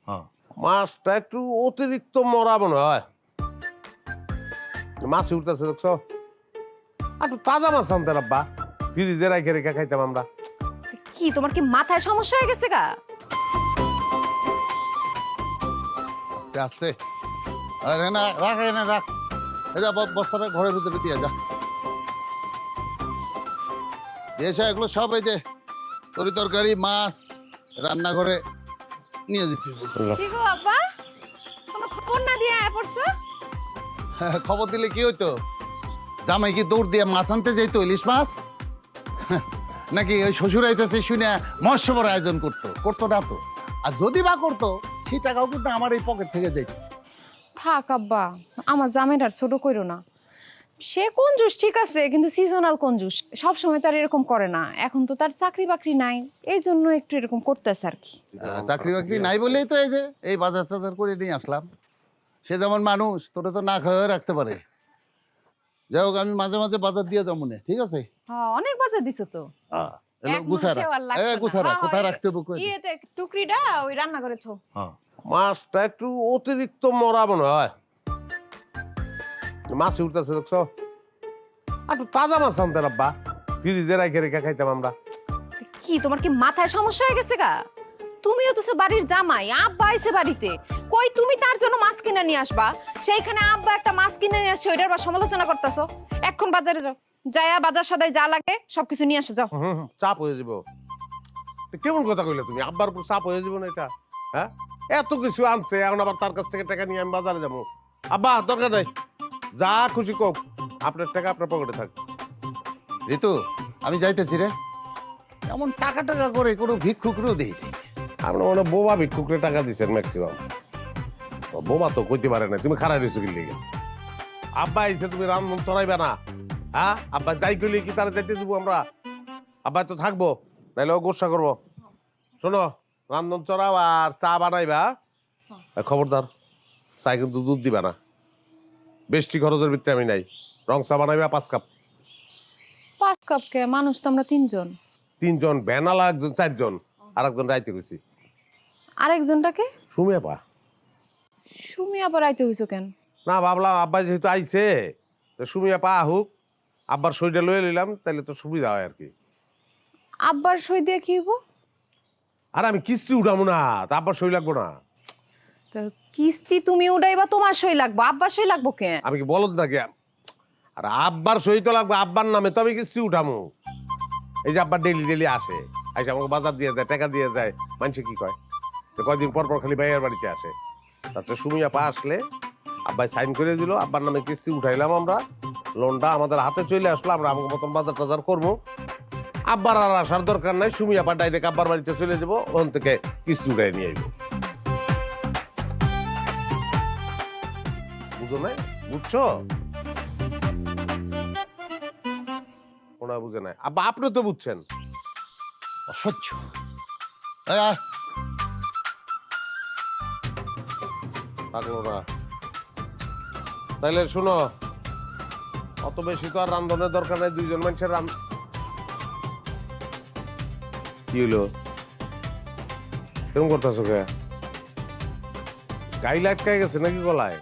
হ্যাঁ মাছটা একটু অতিরিক্ত মরা মনে হয়। মাছ উঠতেছে দেখছো, একটু তাজা মাছ আনতে রাব্বা, ফ্রিজে রাখে রেখে খাইতাম আমরা। কি তোমার কি মাথায় সমস্যা হয়ে গেছে গা? আস্তে আস্তে। আরে না রাখ, এনে রাখ। এই যা বস্তাটা ঘরের ভিতরে দিয়ে যা। এসে এগুলো সব এই যে তরি তরকারি মাছ রান্নাঘরে নিয়ে যেতে হবে। কি গো আব্বা, কোনো খবর না দিয়ে আয়া পড়ছো? খবর দিলে কি হইতো? জামাই কি দৌড় দিয়ে মাছ আনতে যাইতো, ইলিশ মাছ? নাকি ওই শ্বশুর আইতেছে শুনে মৎস্যবর আয়োজন করতো না তো। আর যদি বা করতো সেই টাকাও কিন্তু আমার এই পকেট থেকে যাইতো। থাক আব্বা, আমার জামাইটার ছোট কইরো না। সে কঞ্জুস ঠিক আছে, কিন্তু সিজনাল কঞ্জুস, সব সময় তার এরকম করে না। এখন তো তার চাকরি বাকরি নাই, এই জন্য একটু এরকম করতেছে আর কি। চাকরি বাকরি নাই বলেই তো এই যে এই বাজার টাজার করে নিয়ে আসলাম। সে যেমন মানুষ, তোরা তো না খাওয়া রাখতে পারে। যাই হোক, আমি মাঝে মাঝে বাজার দিয়ে যাবো না, ঠিক আছে? হ্যাঁ, অনেক বাজার দিছো তো। এক গুছারা মাসেও আর লাগতো না। গুছারা হ্যাঁ, কোথায় হ্যাঁ, রাখতে হবে কই দে। ইয়েতে টুকরিটা ওই রান্না করেছো। হ্যাঁ মাছটা একটু অতিরিক্ত মরা মনে হয়। মাছ উঠতেছে দেখছো, একটু তাজা মাছ আনতে রাব্বা, ফ্রিজে রাখে রেখে খাইতাম আমরা। কি তোমার কি মাথায় সমস্যা হয়ে গেছে গা? তুমিও তো বাড়ির জামাই, আব্বা আইছে বাড়িতে, কই তুমি তার জন্য মাছ কিনে নিয়ে আসবা, সেইখানে আব্বা একটা মাছ কিনে নিয়ে আসছে, ওইটার আবার সমালোচনা করতেছো। এখন বাজারে যাও, যায়া বাজার সদাই যা লাগে সবকিছু নিয়ে আসো, যাও। চাপ হয়ে যাব। কেমন কথা কইলে তুমি? আব্বার উপর চাপ হয়ে যাব না এটা? হ্যাঁ, এত কিছু আনছে, এখন আবার তার কাছ থেকে টাকা নিয়ে আমি বাজারে যাবো? আব্বা দরকার নাই, যা খুশি কোক, আপনার টাকা আপনার পকেটে থাক। ঋতু, আমি যাইতেছি রে। এমন টাকা টাকা করে কোনো ভিক্ষুকরেও দেই নাই। আপনার মনে হয় বোবা ভিক্ষুকরে টাকা দিচ্ছেন ম্যাক্সিমাম। বোবা তো কইতে পারে না, তুমি খারাপ হয়েছো কি লেগে? আব্বা আইছে, তুমি রান্ধন চড়াইবে না? হ্যাঁ, আব্বা যাই কইলে কি তারা যাইতে দেবো আমরা? আব্বা তো থাকবো, নাইলে ও গোসা করবো। শোনো, রান্ধন চড়াও আর চা বানাইবা, আর খবরদার চা কিন্তু দুধ দিবা না, বেশি খরচের ভিতরে আমি নাই। রং চা বানাইবা 5 কাপ। 5 কাপ কে? মানুষ তো আমরা 3 জন। 3 জন, ভ্যানালা একজন, 4 জন, আর একজন রাইতে গেছি। আরেকজনটাকে? সুমিয়া পা। সুমি আবার আইতে হইছো কেন? না, ভাবলাম আব্বা যেহেতু আইছে, তো সুমিয়া পা আহুক, আব্বার সইটা লয়ে নিলাম, তাহলে তো সুবিধা হয় আর কি। আব্বার সই দিয়ে কি হইব? আর আমি কিস্তি উঠাবো না, তা আব্বার সই লাগবো না? তো কিস্তি তুমি উড়াইবা, তোমার সই লাগবে, আব্বার সই লাগবো কেন? আমি কি বলদ নাকি? আর আব্বার সই তো লাগবে, আব্বার নামে তো আমি কিস্তি উঠামো। এই যে আব্বার ডেলি ডেলি আসে, আইসা আমাকে বাজার দিয়ে যায়, টাকা দিয়ে যায়, মানুষে কি কয়? তো কয়দিন পর পর খালি ভাইয়ের বাড়িতে আসে। তাতে সুমিয়া পা আসলে আব্বাই সাইন করে দিল, আব্বার নামে কিস্তি উঠাইলাম আমরা, লোনটা আমাদের হাতে চলে আসলো, আমরা আমাকে মতন বাজার টাজার করবো। আব্বার আর আসার দরকার নাই, সুমিয়া পা ডাইরেক্ট আব্বার বাড়িতে চলে যাবো, ওখান থেকে কিস্তি উঠাই নিয়ে আইবো। বুঝো নাই? বুঝছো? ওনা বুঝে নাই। আব্বা আপনি তো বুঝছেন। অসহ্য। থাকলো না। তাইলে শুনো, অত বেশি তো আর রান্ধনের দরকার নাই, 2 জন মানুষের কি হইলো? কেমন করতেছো কে? গাইল আটকায় গেছে নাকি গলায়?